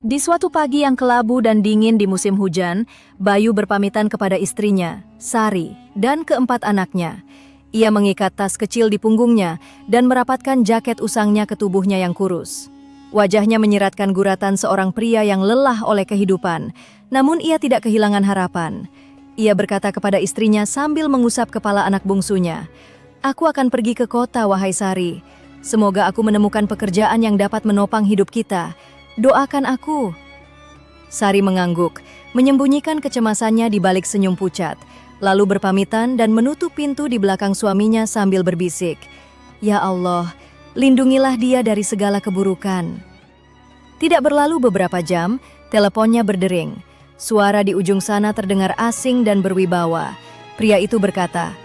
Di suatu pagi yang kelabu dan dingin di musim hujan, Bayu berpamitan kepada istrinya, Sari, dan keempat anaknya. Ia mengikat tas kecil di punggungnya dan merapatkan jaket usangnya ke tubuhnya yang kurus. Wajahnya menyiratkan guratan seorang pria yang lelah oleh kehidupan, namun ia tidak kehilangan harapan. Ia berkata kepada istrinya sambil mengusap kepala anak bungsunya, "Aku akan pergi ke kota, wahai Sari. Semoga aku menemukan pekerjaan yang dapat menopang hidup kita. Doakan aku." Sari mengangguk, menyembunyikan kecemasannya di balik senyum pucat, lalu berpamitan dan menutup pintu di belakang suaminya sambil berbisik, "Ya Allah, lindungilah dia dari segala keburukan." Tidak berlalu beberapa jam, teleponnya berdering. Suara di ujung sana terdengar asing dan berwibawa. Pria itu berkata,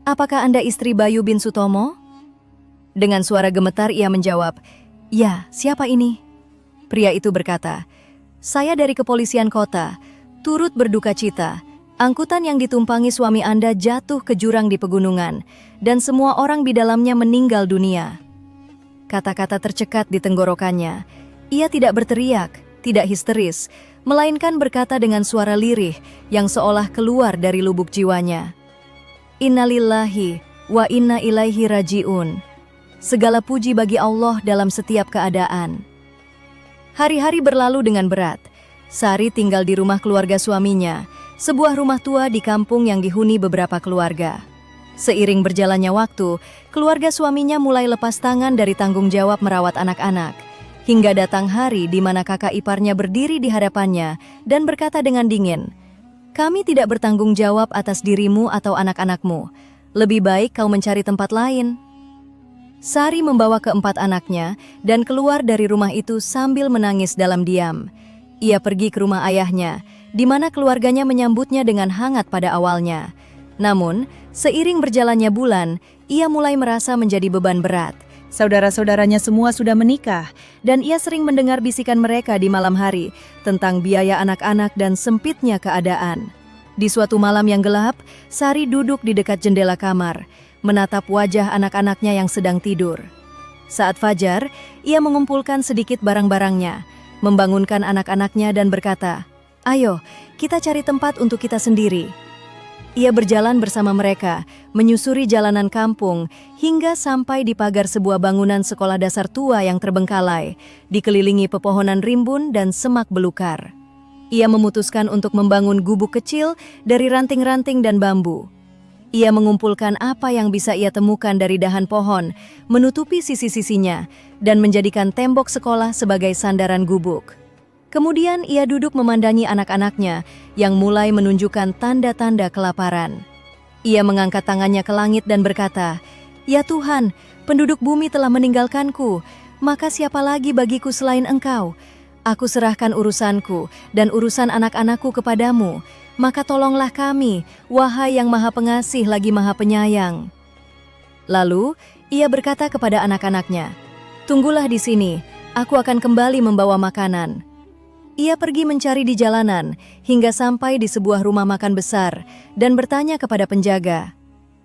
"Apakah Anda istri Bayu bin Sutomo?" Dengan suara gemetar ia menjawab, "Ya, siapa ini?" Pria itu berkata, "Saya dari kepolisian kota, turut berduka cita. Angkutan yang ditumpangi suami Anda jatuh ke jurang di pegunungan, dan semua orang di dalamnya meninggal dunia." Kata-kata tercekat di tenggorokannya. Ia tidak berteriak, tidak histeris, melainkan berkata dengan suara lirih yang seolah keluar dari lubuk jiwanya. "Innalillahi wa inna ilaihi raji'un. Segala puji bagi Allah dalam setiap keadaan." Hari-hari berlalu dengan berat. Sari tinggal di rumah keluarga suaminya, sebuah rumah tua di kampung yang dihuni beberapa keluarga. Seiring berjalannya waktu, keluarga suaminya mulai lepas tangan dari tanggung jawab merawat anak-anak, hingga datang hari di mana kakak iparnya berdiri di hadapannya dan berkata dengan dingin, "Kami tidak bertanggung jawab atas dirimu atau anak-anakmu. Lebih baik kau mencari tempat lain." Sari membawa keempat anaknya dan keluar dari rumah itu sambil menangis dalam diam. Ia pergi ke rumah ayahnya, di mana keluarganya menyambutnya dengan hangat pada awalnya. Namun, seiring berjalannya bulan, ia mulai merasa menjadi beban berat. Saudara-saudaranya semua sudah menikah, dan ia sering mendengar bisikan mereka di malam hari tentang biaya anak-anak dan sempitnya keadaan. Di suatu malam yang gelap, Sari duduk di dekat jendela kamar, menatap wajah anak-anaknya yang sedang tidur. Saat fajar, ia mengumpulkan sedikit barang-barangnya, membangunkan anak-anaknya dan berkata, "Ayo, kita cari tempat untuk kita sendiri." Ia berjalan bersama mereka, menyusuri jalanan kampung, hingga sampai di pagar sebuah bangunan sekolah dasar tua yang terbengkalai, dikelilingi pepohonan rimbun dan semak belukar. Ia memutuskan untuk membangun gubuk kecil dari ranting-ranting dan bambu. Ia mengumpulkan apa yang bisa ia temukan dari dahan pohon, menutupi sisi-sisinya, dan menjadikan tembok sekolah sebagai sandaran gubuk. Kemudian ia duduk memandangi anak-anaknya yang mulai menunjukkan tanda-tanda kelaparan. Ia mengangkat tangannya ke langit dan berkata, "Ya Tuhan, penduduk bumi telah meninggalkanku, maka siapa lagi bagiku selain Engkau? Aku serahkan urusanku dan urusan anak-anakku kepadamu. Maka tolonglah kami, wahai yang Maha Pengasih lagi Maha Penyayang." Lalu, ia berkata kepada anak-anaknya, "Tunggulah di sini, aku akan kembali membawa makanan." Ia pergi mencari di jalanan, hingga sampai di sebuah rumah makan besar, dan bertanya kepada penjaga,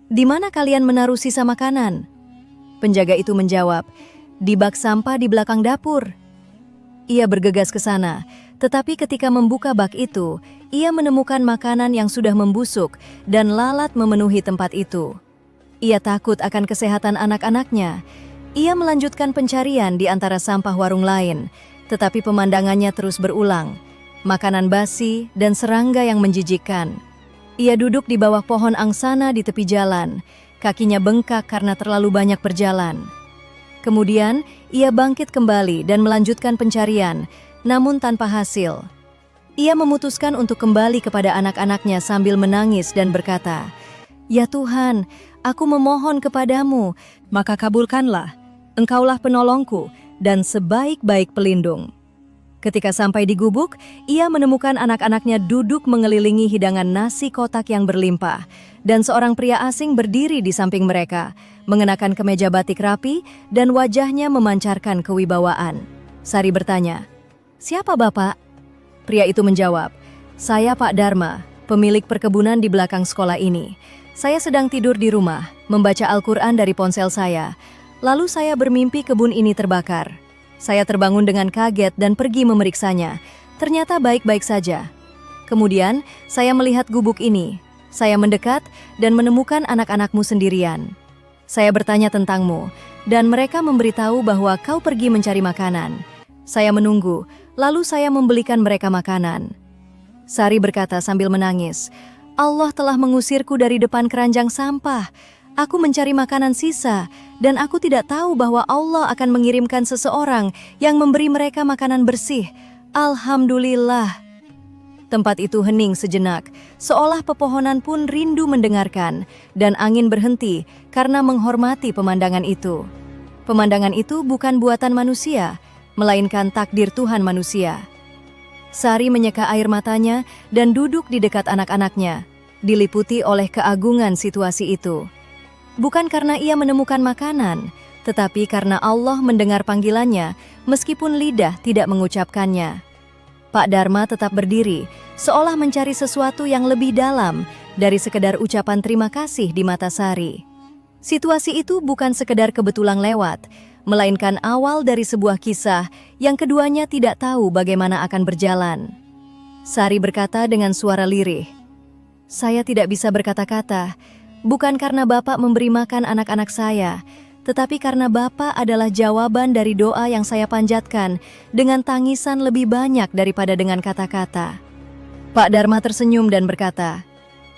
"Di mana kalian menaruh sisa makanan?" Penjaga itu menjawab, "Di bak sampah di belakang dapur." Ia bergegas ke sana, tetapi ketika membuka bak itu, ia menemukan makanan yang sudah membusuk dan lalat memenuhi tempat itu. Ia takut akan kesehatan anak-anaknya. Ia melanjutkan pencarian di antara sampah warung lain, tetapi pemandangannya terus berulang. Makanan basi dan serangga yang menjijikkan. Ia duduk di bawah pohon angsana di tepi jalan, kakinya bengkak karena terlalu banyak berjalan. Kemudian, ia bangkit kembali dan melanjutkan pencarian, namun tanpa hasil. Ia memutuskan untuk kembali kepada anak-anaknya sambil menangis dan berkata, "Ya Tuhan, aku memohon kepadamu, maka kabulkanlah. Engkaulah penolongku dan sebaik-baik pelindung." Ketika sampai di gubuk, ia menemukan anak-anaknya duduk mengelilingi hidangan nasi kotak yang berlimpah, dan seorang pria asing berdiri di samping mereka, mengenakan kemeja batik rapi dan wajahnya memancarkan kewibawaan. Sari bertanya, "Siapa Bapak?" Pria itu menjawab, "Saya Pak Dharma, pemilik perkebunan di belakang sekolah ini. Saya sedang tidur di rumah, membaca Al-Quran dari ponsel saya. Lalu saya bermimpi kebun ini terbakar. Saya terbangun dengan kaget dan pergi memeriksanya. Ternyata baik-baik saja. Kemudian, saya melihat gubuk ini. Saya mendekat dan menemukan anak-anakmu sendirian. Saya bertanya tentangmu, dan mereka memberitahu bahwa kau pergi mencari makanan. Saya menunggu, lalu saya membelikan mereka makanan. Sari berkata sambil menangis, Allah telah mengusirku dari depan keranjang sampah. Aku mencari makanan sisa, dan aku tidak tahu bahwa Allah akan mengirimkan seseorang yang memberi mereka makanan bersih. Alhamdulillah. Tempat itu hening sejenak, seolah pepohonan pun rindu mendengarkan, dan angin berhenti karena menghormati pemandangan itu. Pemandangan itu bukan buatan manusia, melainkan takdir Tuhan manusia. Sari menyeka air matanya dan duduk di dekat anak-anaknya, diliputi oleh keagungan situasi itu. Bukan karena ia menemukan makanan, tetapi karena Allah mendengar panggilannya, meskipun lidah tidak mengucapkannya. Pak Dharma tetap berdiri, seolah mencari sesuatu yang lebih dalam dari sekedar ucapan terima kasih di mata Sari. Situasi itu bukan sekedar kebetulan lewat, melainkan awal dari sebuah kisah yang keduanya tidak tahu bagaimana akan berjalan. Sari berkata dengan suara lirih, "Saya tidak bisa berkata-kata, bukan karena Bapak memberi makan anak-anak saya, tetapi karena Bapak adalah jawaban dari doa yang saya panjatkan dengan tangisan lebih banyak daripada dengan kata-kata." Pak Dharma tersenyum dan berkata,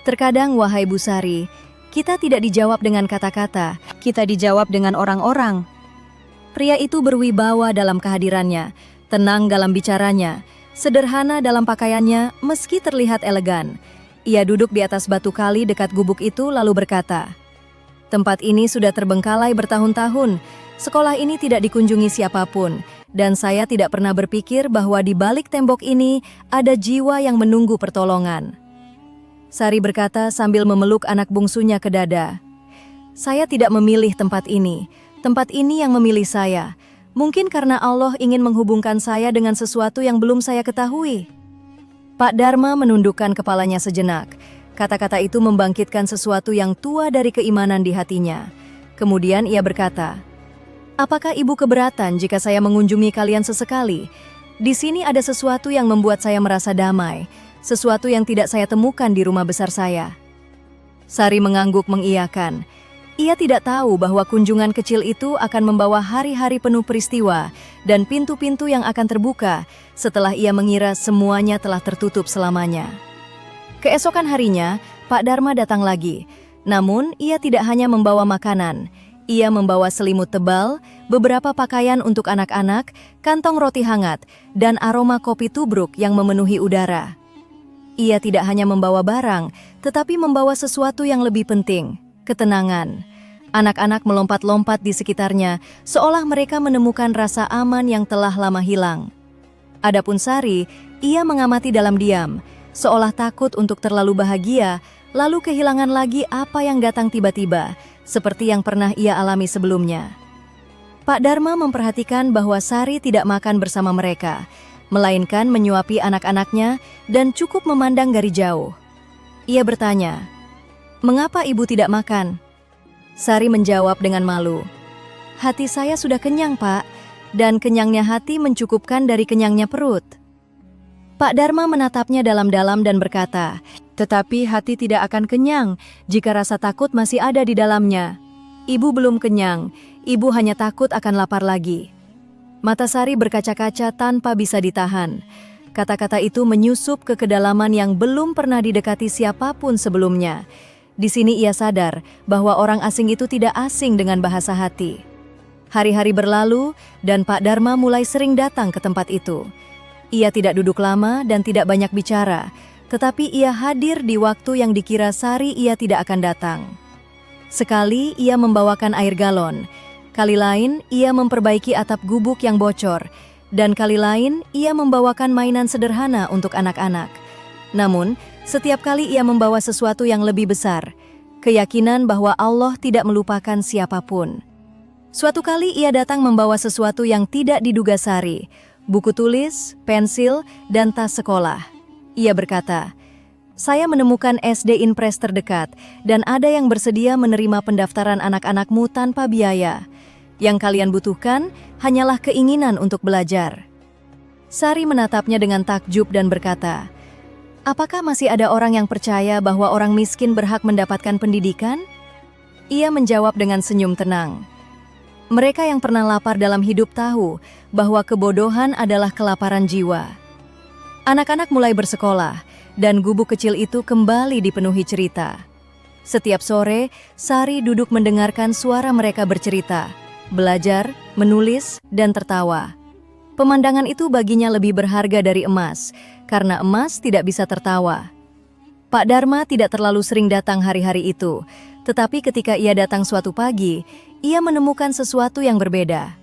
"Terkadang, wahai Bu Sari, kita tidak dijawab dengan kata-kata, kita dijawab dengan orang-orang." Pria itu berwibawa dalam kehadirannya, tenang dalam bicaranya, sederhana dalam pakaiannya meski terlihat elegan. Ia duduk di atas batu kali dekat gubuk itu lalu berkata, "Tempat ini sudah terbengkalai bertahun-tahun. Sekolah ini tidak dikunjungi siapapun, dan saya tidak pernah berpikir bahwa di balik tembok ini ada jiwa yang menunggu pertolongan." Sari berkata sambil memeluk anak bungsunya ke dada, "Saya tidak memilih tempat ini yang memilih saya. Mungkin karena Allah ingin menghubungkan saya dengan sesuatu yang belum saya ketahui." Pak Dharma menundukkan kepalanya sejenak. Kata-kata itu membangkitkan sesuatu yang tua dari keimanan di hatinya. Kemudian ia berkata, "Apakah Ibu keberatan jika saya mengunjungi kalian sesekali? Di sini ada sesuatu yang membuat saya merasa damai, sesuatu yang tidak saya temukan di rumah besar saya." Sari mengangguk mengiyakan. Ia tidak tahu bahwa kunjungan kecil itu akan membawa hari-hari penuh peristiwa dan pintu-pintu yang akan terbuka setelah ia mengira semuanya telah tertutup selamanya. Keesokan harinya, Pak Dharma datang lagi. Namun, ia tidak hanya membawa makanan. Ia membawa selimut tebal, beberapa pakaian untuk anak-anak, kantong roti hangat, dan aroma kopi tubruk yang memenuhi udara. Ia tidak hanya membawa barang, tetapi membawa sesuatu yang lebih penting, ketenangan. Anak-anak melompat-lompat di sekitarnya, seolah mereka menemukan rasa aman yang telah lama hilang. Adapun Sari, ia mengamati dalam diam, seolah takut untuk terlalu bahagia, lalu kehilangan lagi apa yang datang tiba-tiba, seperti yang pernah ia alami sebelumnya. Pak Dharma memperhatikan bahwa Sari tidak makan bersama mereka, melainkan menyuapi anak-anaknya dan cukup memandang dari jauh. Ia bertanya, "Mengapa Ibu tidak makan?" Sari menjawab dengan malu, "Hati saya sudah kenyang, Pak, dan kenyangnya hati mencukupkan dari kenyangnya perut." Pak Dharma menatapnya dalam-dalam dan berkata, "Tetapi hati tidak akan kenyang jika rasa takut masih ada di dalamnya. Ibu belum kenyang, Ibu hanya takut akan lapar lagi." Mata Sari berkaca-kaca tanpa bisa ditahan. Kata-kata itu menyusup ke kedalaman yang belum pernah didekati siapapun sebelumnya. Di sini ia sadar bahwa orang asing itu tidak asing dengan bahasa hati. Hari-hari berlalu dan Pak Dharma mulai sering datang ke tempat itu. Ia tidak duduk lama dan tidak banyak bicara, tetapi ia hadir di waktu yang dikira Sari ia tidak akan datang. Sekali ia membawakan air galon, kali lain ia memperbaiki atap gubuk yang bocor, dan kali lain ia membawakan mainan sederhana untuk anak-anak. Namun, setiap kali ia membawa sesuatu yang lebih besar, keyakinan bahwa Allah tidak melupakan siapapun. Suatu kali ia datang membawa sesuatu yang tidak diduga Sari, buku tulis, pensil, dan tas sekolah. Ia berkata, "Saya menemukan SD Impres terdekat, dan ada yang bersedia menerima pendaftaran anak-anakmu tanpa biaya. Yang kalian butuhkan hanyalah keinginan untuk belajar." Sari menatapnya dengan takjub dan berkata, "Apakah masih ada orang yang percaya bahwa orang miskin berhak mendapatkan pendidikan?" Ia menjawab dengan senyum tenang, "Mereka yang pernah lapar dalam hidup tahu bahwa kebodohan adalah kelaparan jiwa." Anak-anak mulai bersekolah, dan gubuk kecil itu kembali dipenuhi cerita. Setiap sore, Sari duduk mendengarkan suara mereka bercerita, belajar, menulis, dan tertawa. Pemandangan itu baginya lebih berharga dari emas, karena emas tidak bisa tertawa. Pak Dharma tidak terlalu sering datang hari-hari itu, tetapi ketika ia datang suatu pagi, ia menemukan sesuatu yang berbeda.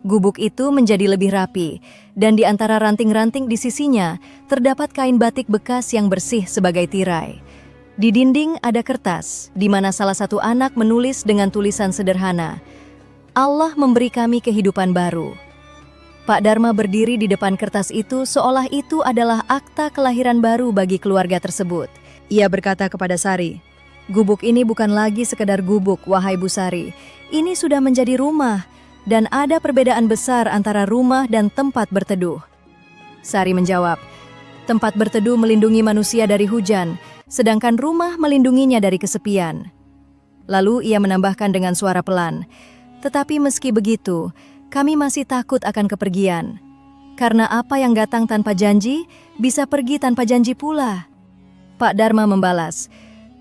Gubuk itu menjadi lebih rapi, dan di antara ranting-ranting di sisinya terdapat kain batik bekas yang bersih sebagai tirai. Di dinding ada kertas, di mana salah satu anak menulis dengan tulisan sederhana, "Allah memberi kami kehidupan baru." Pak Dharma berdiri di depan kertas itu seolah itu adalah akta kelahiran baru bagi keluarga tersebut. Ia berkata kepada Sari, "Gubuk ini bukan lagi sekedar gubuk, wahai Bu Sari. Ini sudah menjadi rumah, dan ada perbedaan besar antara rumah dan tempat berteduh." Sari menjawab, "Tempat berteduh melindungi manusia dari hujan, sedangkan rumah melindunginya dari kesepian." Lalu ia menambahkan dengan suara pelan, "Tetapi meski begitu, kami masih takut akan kepergian. Karena apa yang datang tanpa janji, bisa pergi tanpa janji pula." Pak Dharma membalas,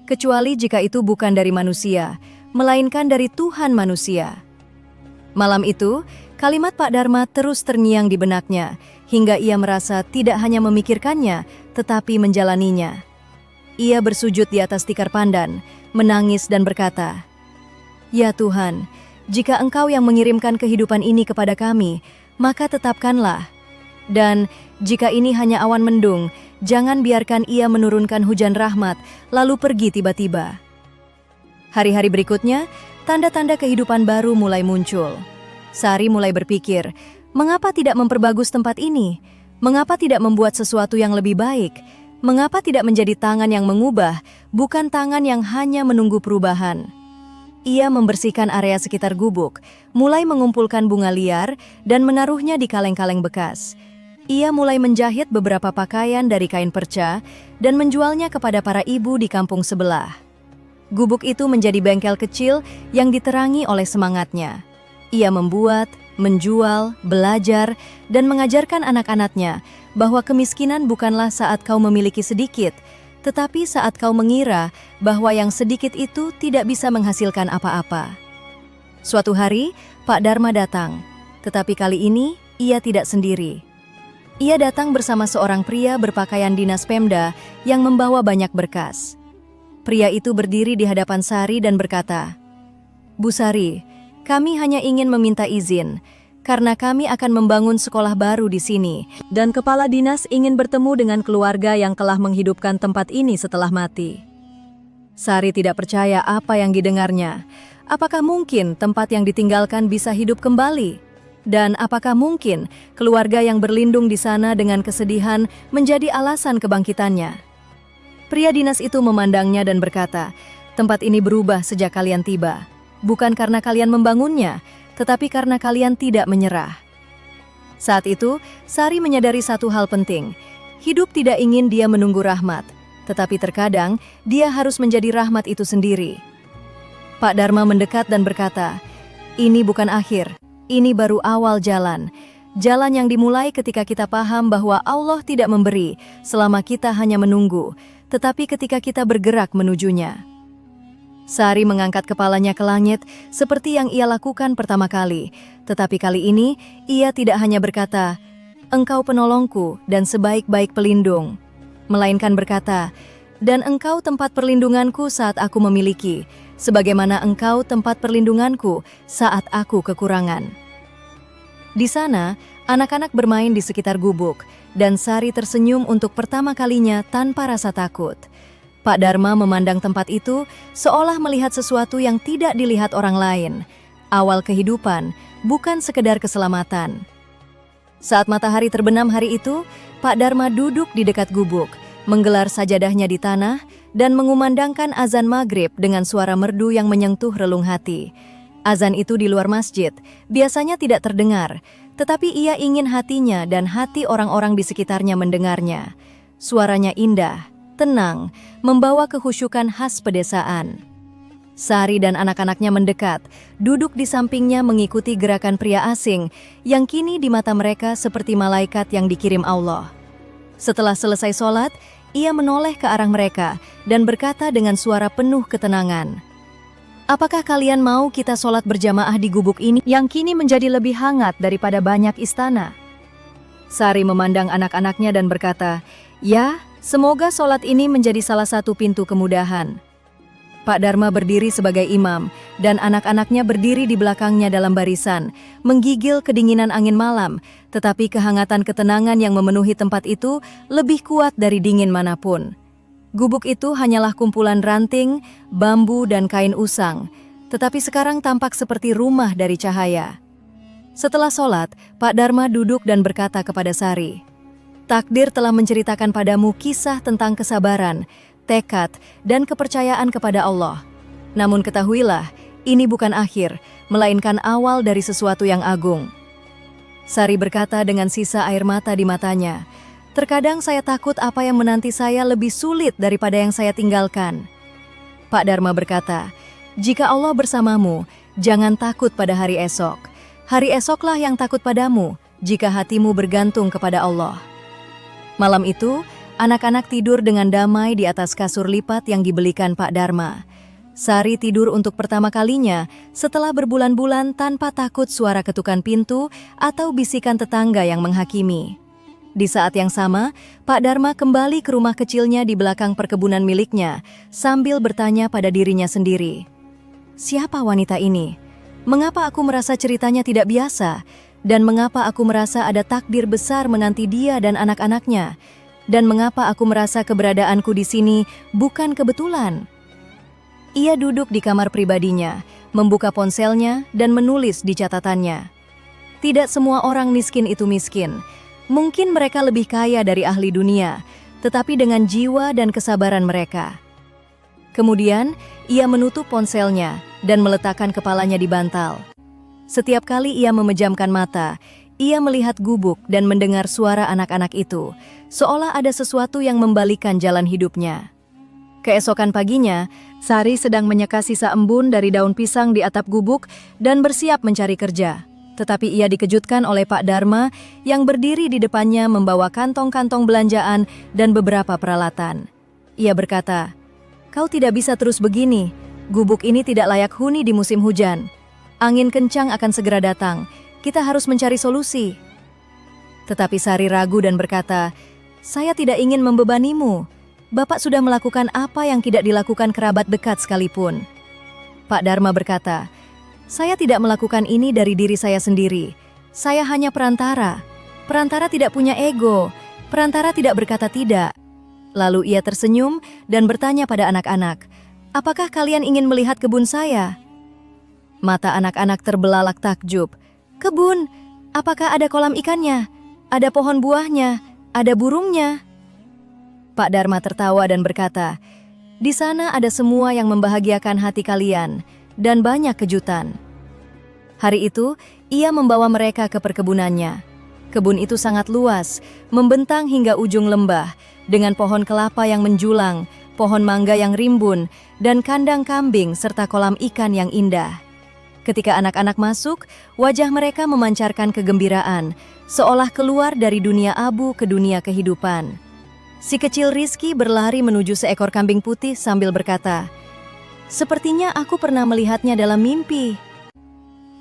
"Kecuali jika itu bukan dari manusia, melainkan dari Tuhan manusia." Malam itu, kalimat Pak Dharma terus terngiang di benaknya, hingga ia merasa tidak hanya memikirkannya, tetapi menjalaninya. Ia bersujud di atas tikar pandan, menangis dan berkata, "Ya Tuhan, jika Engkau yang mengirimkan kehidupan ini kepada kami, maka tetapkanlah. Dan jika ini hanya awan mendung, jangan biarkan ia menurunkan hujan rahmat, lalu pergi tiba-tiba." Hari-hari berikutnya, tanda-tanda kehidupan baru mulai muncul. Sari mulai berpikir, mengapa tidak memperbagus tempat ini? Mengapa tidak membuat sesuatu yang lebih baik? Mengapa tidak menjadi tangan yang mengubah, bukan tangan yang hanya menunggu perubahan? Ia membersihkan area sekitar gubuk, mulai mengumpulkan bunga liar, dan menaruhnya di kaleng-kaleng bekas. Ia mulai menjahit beberapa pakaian dari kain perca, dan menjualnya kepada para ibu di kampung sebelah. Gubuk itu menjadi bengkel kecil yang diterangi oleh semangatnya. Ia membuat, menjual, belajar, dan mengajarkan anak-anaknya bahwa kemiskinan bukanlah saat kau memiliki sedikit, tetapi saat kau mengira bahwa yang sedikit itu tidak bisa menghasilkan apa-apa. Suatu hari, Pak Dharma datang, tetapi kali ini ia tidak sendiri. Ia datang bersama seorang pria berpakaian dinas Pemda yang membawa banyak berkas. Pria itu berdiri di hadapan Sari dan berkata, "Bu Sari, kami hanya ingin meminta izin, karena kami akan membangun sekolah baru di sini, dan kepala dinas ingin bertemu dengan keluarga yang telah menghidupkan tempat ini setelah mati." Sari tidak percaya apa yang didengarnya. Apakah mungkin tempat yang ditinggalkan bisa hidup kembali? Dan apakah mungkin keluarga yang berlindung di sana dengan kesedihan menjadi alasan kebangkitannya? Pria dinas itu memandangnya dan berkata, "Tempat ini berubah sejak kalian tiba. Bukan karena kalian membangunnya, tetapi karena kalian tidak menyerah." Saat itu, Sari menyadari satu hal penting. Hidup tidak ingin dia menunggu rahmat, tetapi terkadang dia harus menjadi rahmat itu sendiri. Pak Dharma mendekat dan berkata, "Ini bukan akhir, ini baru awal jalan. Jalan yang dimulai ketika kita paham bahwa Allah tidak memberi selama kita hanya menunggu, tetapi ketika kita bergerak menujunya." Sari mengangkat kepalanya ke langit seperti yang ia lakukan pertama kali. Tetapi kali ini, ia tidak hanya berkata, "Engkau penolongku dan sebaik-baik pelindung," melainkan berkata, "Dan Engkau tempat perlindunganku saat aku memiliki, sebagaimana Engkau tempat perlindunganku saat aku kekurangan." Di sana, anak-anak bermain di sekitar gubuk, dan Sari tersenyum untuk pertama kalinya tanpa rasa takut. Pak Dharma memandang tempat itu seolah melihat sesuatu yang tidak dilihat orang lain. Awal kehidupan, bukan sekedar keselamatan. Saat matahari terbenam hari itu, Pak Dharma duduk di dekat gubuk, menggelar sajadahnya di tanah, dan mengumandangkan azan maghrib dengan suara merdu yang menyentuh relung hati. Azan itu di luar masjid, biasanya tidak terdengar, tetapi ia ingin hatinya dan hati orang-orang di sekitarnya mendengarnya. Suaranya indah, tenang, membawa kekhusyukan khas pedesaan. Sari dan anak-anaknya mendekat, duduk di sampingnya mengikuti gerakan pria asing yang kini di mata mereka seperti malaikat yang dikirim Allah. Setelah selesai sholat, ia menoleh ke arah mereka dan berkata dengan suara penuh ketenangan, "Apakah kalian mau kita sholat berjamaah di gubuk ini yang kini menjadi lebih hangat daripada banyak istana?" Sari memandang anak-anaknya dan berkata, "Ya, semoga sholat ini menjadi salah satu pintu kemudahan." Pak Dharma berdiri sebagai imam, dan anak-anaknya berdiri di belakangnya dalam barisan, menggigil kedinginan angin malam, tetapi kehangatan ketenangan yang memenuhi tempat itu lebih kuat dari dingin manapun. Gubuk itu hanyalah kumpulan ranting, bambu, dan kain usang, tetapi sekarang tampak seperti rumah dari cahaya. Setelah sholat, Pak Dharma duduk dan berkata kepada Sari, "Takdir telah menceritakan padamu kisah tentang kesabaran, tekad, dan kepercayaan kepada Allah. Namun ketahuilah, ini bukan akhir, melainkan awal dari sesuatu yang agung." Sari berkata dengan sisa air mata di matanya, "Terkadang saya takut apa yang menanti saya lebih sulit daripada yang saya tinggalkan." Pak Dharma berkata, "Jika Allah bersamamu, jangan takut pada hari esok. Hari esoklah yang takut padamu, jika hatimu bergantung kepada Allah." Malam itu, anak-anak tidur dengan damai di atas kasur lipat yang dibelikan Pak Dharma. Sari tidur untuk pertama kalinya setelah berbulan-bulan tanpa takut suara ketukan pintu atau bisikan tetangga yang menghakimi. Di saat yang sama, Pak Dharma kembali ke rumah kecilnya di belakang perkebunan miliknya sambil bertanya pada dirinya sendiri, "Siapa wanita ini? Mengapa aku merasa ceritanya tidak biasa? Dan mengapa aku merasa ada takdir besar menanti dia dan anak-anaknya? Dan mengapa aku merasa keberadaanku di sini bukan kebetulan?" Ia duduk di kamar pribadinya, membuka ponselnya dan menulis di catatannya. Tidak semua orang miskin itu miskin. Mungkin mereka lebih kaya dari ahli dunia, tetapi dengan jiwa dan kesabaran mereka. Kemudian, ia menutup ponselnya dan meletakkan kepalanya di bantal. Setiap kali ia memejamkan mata, ia melihat gubuk dan mendengar suara anak-anak itu, seolah ada sesuatu yang membalikan jalan hidupnya. Keesokan paginya, Sari sedang menyeka sisa embun dari daun pisang di atap gubuk dan bersiap mencari kerja. Tetapi ia dikejutkan oleh Pak Dharma yang berdiri di depannya membawa kantong-kantong belanjaan dan beberapa peralatan. Ia berkata, "Kau tidak bisa terus begini. Gubuk ini tidak layak huni di musim hujan. Angin kencang akan segera datang. Kita harus mencari solusi." Tetapi Sari ragu dan berkata, "Saya tidak ingin membebanimu. Bapak sudah melakukan apa yang tidak dilakukan kerabat dekat sekalipun." Pak Dharma berkata, "Saya tidak melakukan ini dari diri saya sendiri. Saya hanya perantara. Perantara tidak punya ego. Perantara tidak berkata tidak." Lalu ia tersenyum dan bertanya pada anak-anak, "Apakah kalian ingin melihat kebun saya?" Mata anak-anak terbelalak takjub. "Kebun? Apakah ada kolam ikannya? Ada pohon buahnya? Ada burungnya?" Pak Dharma tertawa dan berkata, "Di sana ada semua yang membahagiakan hati kalian, dan banyak kejutan." Hari itu, ia membawa mereka ke perkebunannya. Kebun itu sangat luas, membentang hingga ujung lembah, dengan pohon kelapa yang menjulang, pohon mangga yang rimbun, dan kandang kambing serta kolam ikan yang indah. Ketika anak-anak masuk, wajah mereka memancarkan kegembiraan, seolah keluar dari dunia abu ke dunia kehidupan. Si kecil Rizky berlari menuju seekor kambing putih sambil berkata, "Sepertinya aku pernah melihatnya dalam mimpi."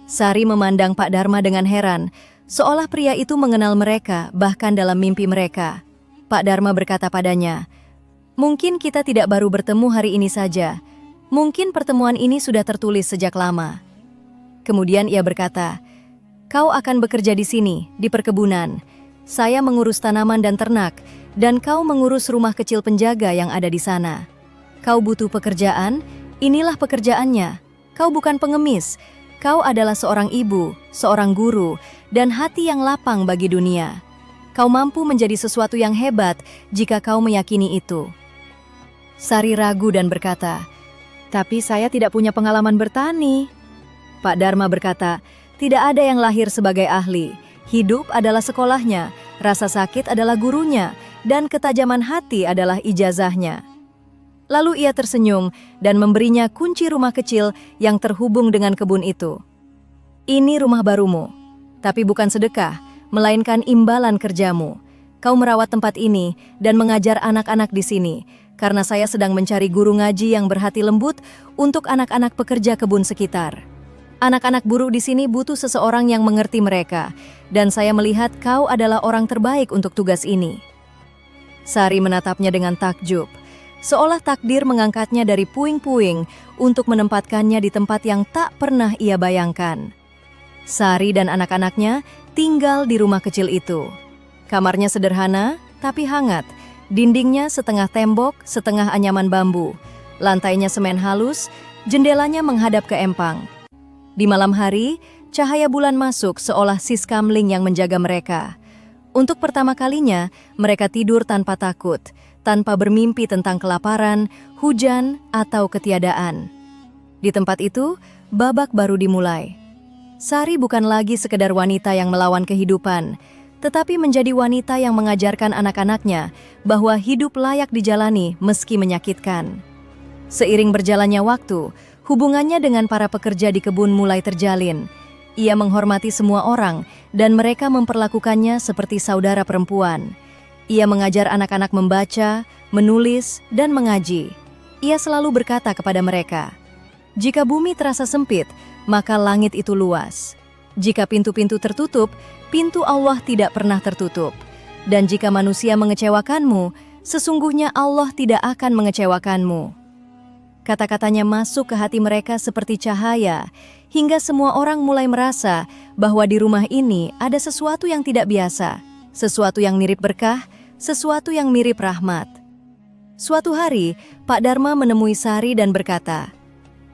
Sari memandang Pak Dharma dengan heran, seolah pria itu mengenal mereka bahkan dalam mimpi mereka. Pak Dharma berkata padanya, "Mungkin kita tidak baru bertemu hari ini saja. Mungkin pertemuan ini sudah tertulis sejak lama." Kemudian ia berkata, "Kau akan bekerja di sini, di perkebunan. Saya mengurus tanaman dan ternak, dan kau mengurus rumah kecil penjaga yang ada di sana. Kau butuh pekerjaan, inilah pekerjaannya. Kau bukan pengemis, kau adalah seorang ibu, seorang guru, dan hati yang lapang bagi dunia. Kau mampu menjadi sesuatu yang hebat jika kau meyakini itu." Sari ragu dan berkata, "Tapi saya tidak punya pengalaman bertani." Pak Dharma berkata, tidak ada yang lahir sebagai ahli. Hidup adalah sekolahnya, rasa sakit adalah gurunya, dan ketajaman hati adalah ijazahnya. Lalu ia tersenyum dan memberinya kunci rumah kecil yang terhubung dengan kebun itu. Ini rumah barumu, tapi bukan sedekah, melainkan imbalan kerjamu. Kau merawat tempat ini dan mengajar anak-anak di sini, karena saya sedang mencari guru ngaji yang berhati lembut untuk anak-anak pekerja kebun sekitar. Anak-anak buruh di sini butuh seseorang yang mengerti mereka, dan saya melihat kau adalah orang terbaik untuk tugas ini. Sari menatapnya dengan takjub, seolah takdir mengangkatnya dari puing-puing untuk menempatkannya di tempat yang tak pernah ia bayangkan. Sari dan anak-anaknya tinggal di rumah kecil itu. Kamarnya sederhana, tapi hangat. Dindingnya setengah tembok, setengah anyaman bambu. Lantainya semen halus, jendelanya menghadap ke empang. Di malam hari, cahaya bulan masuk seolah siskamling yang menjaga mereka. Untuk pertama kalinya, mereka tidur tanpa takut, tanpa bermimpi tentang kelaparan, hujan, atau ketiadaan. Di tempat itu, babak baru dimulai. Sari bukan lagi sekedar wanita yang melawan kehidupan, tetapi menjadi wanita yang mengajarkan anak-anaknya bahwa hidup layak dijalani meski menyakitkan. Seiring berjalannya waktu, hubungannya dengan para pekerja di kebun mulai terjalin. Ia menghormati semua orang dan mereka memperlakukannya seperti saudara perempuan. Ia mengajar anak-anak membaca, menulis, dan mengaji. Ia selalu berkata kepada mereka, "Jika bumi terasa sempit, maka langit itu luas. Jika pintu-pintu tertutup, pintu Allah tidak pernah tertutup. Dan jika manusia mengecewakanmu, sesungguhnya Allah tidak akan mengecewakanmu." Kata-katanya masuk ke hati mereka seperti cahaya, hingga semua orang mulai merasa bahwa di rumah ini ada sesuatu yang tidak biasa, sesuatu yang mirip berkah, sesuatu yang mirip rahmat. Suatu hari, Pak Dharma menemui Sari dan berkata,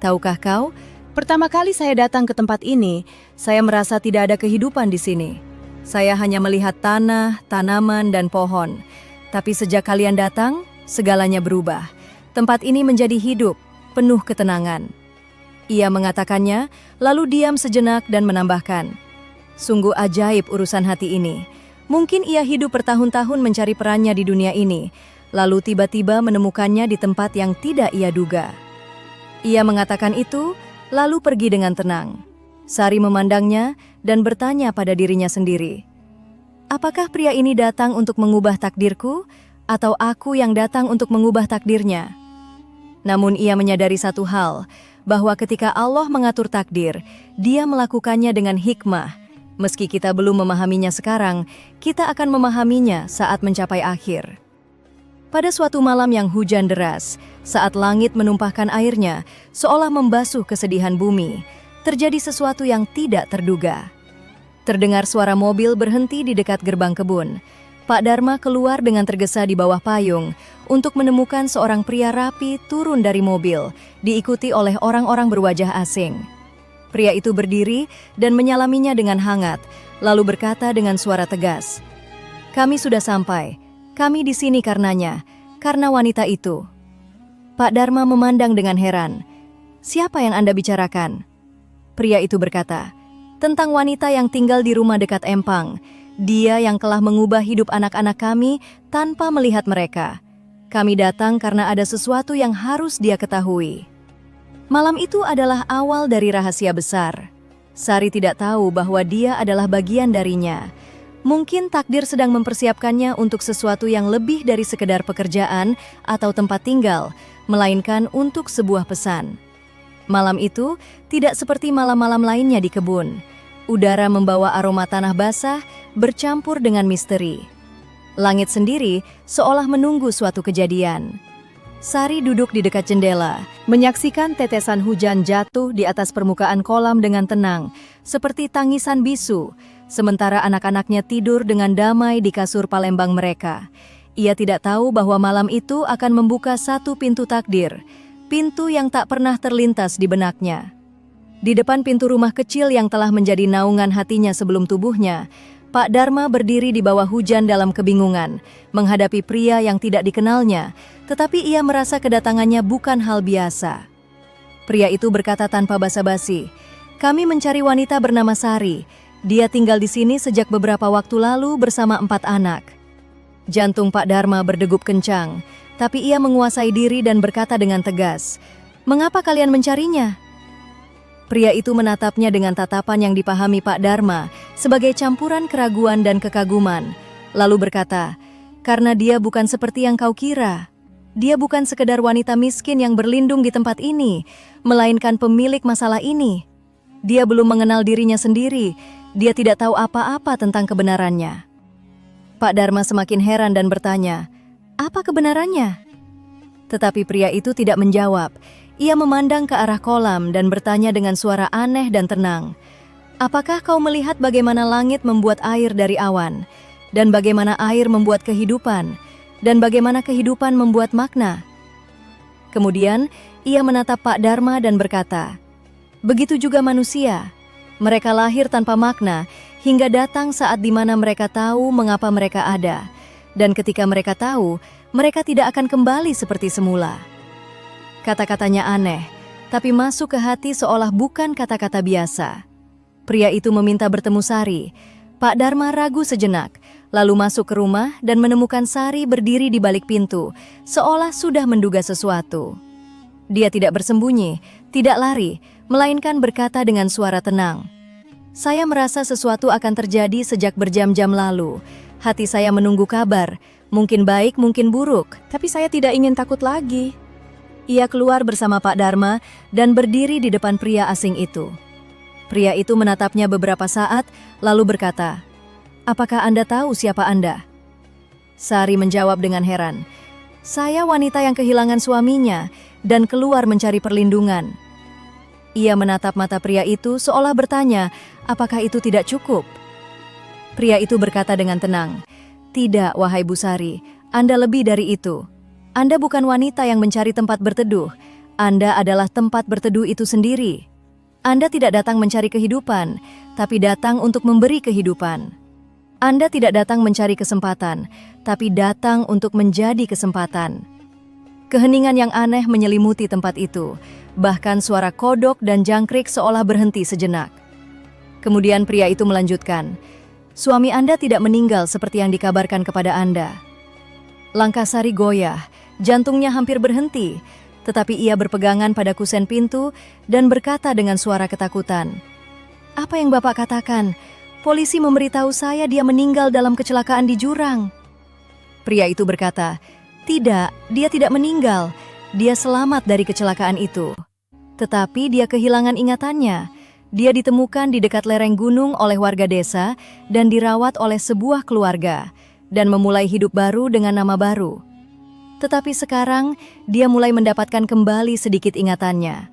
"Tahukah kau, pertama kali saya datang ke tempat ini, saya merasa tidak ada kehidupan di sini. Saya hanya melihat tanah, tanaman, dan pohon. Tapi sejak kalian datang, segalanya berubah. Tempat ini menjadi hidup, penuh ketenangan." Ia mengatakannya, lalu diam sejenak dan menambahkan, "Sungguh ajaib urusan hati ini. Mungkin ia hidup bertahun-tahun mencari perannya di dunia ini, lalu tiba-tiba menemukannya di tempat yang tidak ia duga." Ia mengatakan itu, lalu pergi dengan tenang. Sari memandangnya dan bertanya pada dirinya sendiri, apakah pria ini datang untuk mengubah takdirku, atau aku yang datang untuk mengubah takdirnya? Namun ia menyadari satu hal, bahwa ketika Allah mengatur takdir, Dia melakukannya dengan hikmah. Meski kita belum memahaminya sekarang, kita akan memahaminya saat mencapai akhir. Pada suatu malam yang hujan deras, saat langit menumpahkan airnya, seolah membasuh kesedihan bumi, terjadi sesuatu yang tidak terduga. Terdengar suara mobil berhenti di dekat gerbang kebun. Pak Dharma keluar dengan tergesa di bawah payung untuk menemukan seorang pria rapi turun dari mobil, diikuti oleh orang-orang berwajah asing. Pria itu berdiri dan menyalaminya dengan hangat, lalu berkata dengan suara tegas, "Kami sudah sampai. Kami di sini karenanya, karena wanita itu." Pak Dharma memandang dengan heran. "Siapa yang Anda bicarakan?" Pria itu berkata, "Tentang wanita yang tinggal di rumah dekat empang. Dia yang telah mengubah hidup anak-anak kami tanpa melihat mereka. Kami datang karena ada sesuatu yang harus dia ketahui." Malam itu adalah awal dari rahasia besar. Sari tidak tahu bahwa dia adalah bagian darinya. Mungkin takdir sedang mempersiapkannya untuk sesuatu yang lebih dari sekedar pekerjaan atau tempat tinggal, melainkan untuk sebuah pesan. Malam itu tidak seperti malam-malam lainnya di kebun. Udara membawa aroma tanah basah bercampur dengan misteri. Langit sendiri seolah menunggu suatu kejadian. Sari duduk di dekat jendela, menyaksikan tetesan hujan jatuh di atas permukaan kolam dengan tenang, seperti tangisan bisu, sementara anak-anaknya tidur dengan damai di kasur Palembang mereka. Ia tidak tahu bahwa malam itu akan membuka satu pintu takdir, pintu yang tak pernah terlintas di benaknya. Di depan pintu rumah kecil yang telah menjadi naungan hatinya sebelum tubuhnya, Pak Dharma berdiri di bawah hujan dalam kebingungan, menghadapi pria yang tidak dikenalnya, tetapi ia merasa kedatangannya bukan hal biasa. Pria itu berkata tanpa basa-basi, Kami mencari wanita bernama Sari. Dia tinggal di sini sejak beberapa waktu lalu bersama 4 anak. Jantung Pak Dharma berdegup kencang, tapi ia menguasai diri dan berkata dengan tegas, "Mengapa kalian mencarinya?" Pria itu menatapnya dengan tatapan yang dipahami Pak Dharma sebagai campuran keraguan dan kekaguman, lalu berkata, "Karena dia bukan seperti yang kau kira. Dia bukan sekedar wanita miskin yang berlindung di tempat ini, melainkan pemilik masalah ini. Dia belum mengenal dirinya sendiri, dia tidak tahu apa-apa tentang kebenarannya." Pak Dharma semakin heran dan bertanya, "Apa kebenarannya?" Tetapi pria itu tidak menjawab. Ia memandang ke arah kolam dan bertanya dengan suara aneh dan tenang, "Apakah kau melihat bagaimana langit membuat air dari awan, dan bagaimana air membuat kehidupan, dan bagaimana kehidupan membuat makna?" Kemudian, ia menatap Pak Dharma dan berkata, "Begitu juga manusia. Mereka lahir tanpa makna, hingga datang saat di mana mereka tahu mengapa mereka ada. Dan ketika mereka tahu, mereka tidak akan kembali seperti semula." Kata-katanya aneh, tapi masuk ke hati seolah bukan kata-kata biasa. Pria itu meminta bertemu Sari. Pak Dharma ragu sejenak, lalu masuk ke rumah dan menemukan Sari berdiri di balik pintu, seolah sudah menduga sesuatu. Dia tidak bersembunyi, tidak lari, melainkan berkata dengan suara tenang, "Saya merasa sesuatu akan terjadi sejak berjam-jam lalu. Hati saya menunggu kabar, mungkin baik, mungkin buruk, tapi saya tidak ingin takut lagi." Ia keluar bersama Pak Dharma dan berdiri di depan pria asing itu. Pria itu menatapnya beberapa saat, lalu berkata, "Apakah Anda tahu siapa Anda?" Sari menjawab dengan heran, "Saya wanita yang kehilangan suaminya dan keluar mencari perlindungan." Ia menatap mata pria itu seolah bertanya, apakah itu tidak cukup? Pria itu berkata dengan tenang, "Tidak, wahai Bu Sari, Anda lebih dari itu. Anda bukan wanita yang mencari tempat berteduh. Anda adalah tempat berteduh itu sendiri. Anda tidak datang mencari kehidupan, tapi datang untuk memberi kehidupan. Anda tidak datang mencari kesempatan, tapi datang untuk menjadi kesempatan." Keheningan yang aneh menyelimuti tempat itu, bahkan suara kodok dan jangkrik seolah berhenti sejenak. Kemudian pria itu melanjutkan, "Suami Anda tidak meninggal seperti yang dikabarkan kepada Anda." Langkah Sari goyah, jantungnya hampir berhenti, tetapi ia berpegangan pada kusen pintu dan berkata dengan suara ketakutan, "Apa yang Bapak katakan? Polisi memberitahu saya dia meninggal dalam kecelakaan di jurang." Pria itu berkata, "Tidak, dia tidak meninggal. Dia selamat dari kecelakaan itu. Tetapi dia kehilangan ingatannya. Dia ditemukan di dekat lereng gunung oleh warga desa dan dirawat oleh sebuah keluarga, dan memulai hidup baru dengan nama baru. Tetapi sekarang, dia mulai mendapatkan kembali sedikit ingatannya.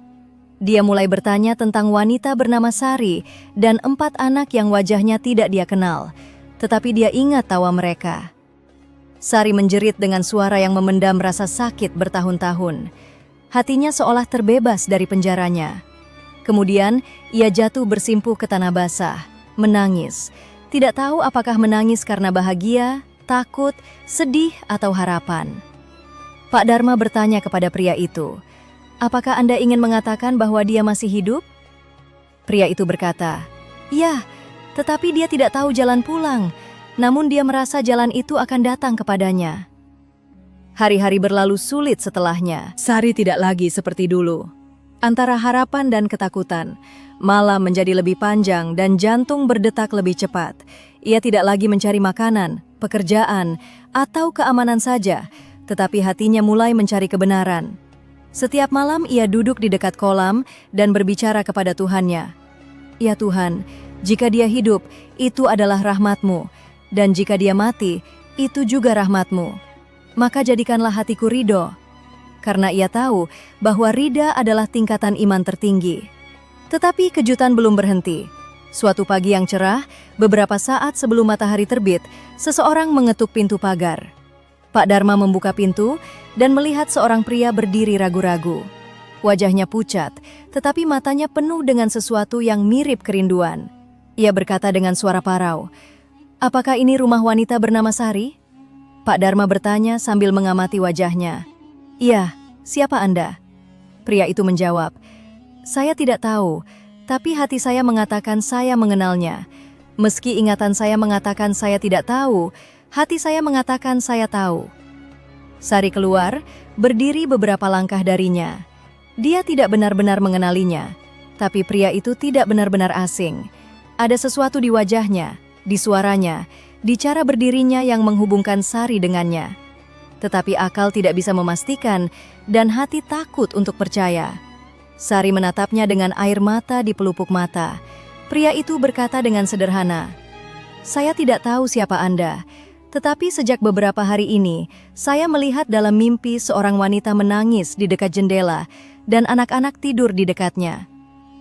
Dia mulai bertanya tentang wanita bernama Sari dan 4 anak yang wajahnya tidak dia kenal, tetapi dia ingat tawa mereka." Sari menjerit dengan suara yang memendam rasa sakit bertahun-tahun. Hatinya seolah terbebas dari penjaranya. Kemudian, ia jatuh bersimpuh ke tanah basah, menangis. Tidak tahu apakah menangis karena bahagia, takut, sedih, atau harapan. Pak Dharma bertanya kepada pria itu, "Apakah Anda ingin mengatakan bahwa dia masih hidup?" Pria itu berkata, "Ya, tetapi dia tidak tahu jalan pulang, namun dia merasa jalan itu akan datang kepadanya." Hari-hari berlalu sulit setelahnya. Sari tidak lagi seperti dulu. Antara harapan dan ketakutan, malam menjadi lebih panjang dan jantung berdetak lebih cepat. Ia tidak lagi mencari makanan, pekerjaan, atau keamanan saja, tetapi hatinya mulai mencari kebenaran. Setiap malam ia duduk di dekat kolam dan berbicara kepada Tuhannya. "Ya Tuhan, jika dia hidup, itu adalah rahmat-Mu, dan jika dia mati, itu juga rahmat-Mu. Maka jadikanlah hatiku ridho." Karena ia tahu bahwa ridha adalah tingkatan iman tertinggi. Tetapi kejutan belum berhenti. Suatu pagi yang cerah, beberapa saat sebelum matahari terbit, seseorang mengetuk pintu pagar. Pak Dharma membuka pintu dan melihat seorang pria berdiri ragu-ragu. Wajahnya pucat, tetapi matanya penuh dengan sesuatu yang mirip kerinduan. Ia berkata dengan suara parau, "Apakah ini rumah wanita bernama Sari?" Pak Dharma bertanya sambil mengamati wajahnya. "Iya, siapa Anda?" Pria itu menjawab, "Saya tidak tahu, Tapi hati saya mengatakan saya mengenalnya. Meski ingatan saya mengatakan saya tidak tahu, hati saya mengatakan saya tahu. Sari keluar, berdiri beberapa langkah darinya. Dia tidak benar-benar mengenalinya, tapi pria itu tidak benar-benar asing. Ada sesuatu di wajahnya, di suaranya, di cara berdirinya yang menghubungkan Sari dengannya. Tetapi akal tidak bisa memastikan dan hati takut untuk percaya. Sari menatapnya dengan air mata di pelupuk mata. Pria itu berkata dengan sederhana, "Saya tidak tahu siapa Anda, tetapi sejak beberapa hari ini, saya melihat dalam mimpi seorang wanita menangis di dekat jendela dan anak-anak tidur di dekatnya.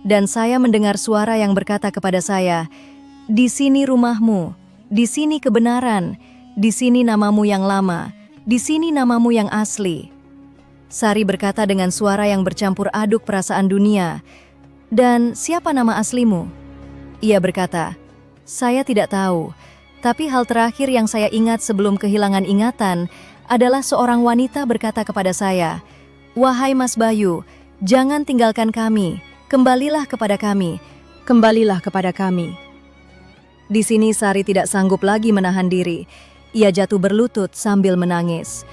Dan saya mendengar suara yang berkata kepada saya, 'Di sini rumahmu, di sini kebenaran, di sini namamu yang lama, di sini namamu yang asli.'" Sari berkata dengan suara yang bercampur aduk perasaan dunia, "Dan siapa nama aslimu?" Ia berkata, "Saya tidak tahu, tapi hal terakhir yang saya ingat sebelum kehilangan ingatan adalah seorang wanita berkata kepada saya, 'Wahai Mas Bayu, jangan tinggalkan kami, kembalilah kepada kami, kembalilah kepada kami.'" Di sini Sari tidak sanggup lagi menahan diri. Ia jatuh berlutut sambil menangis.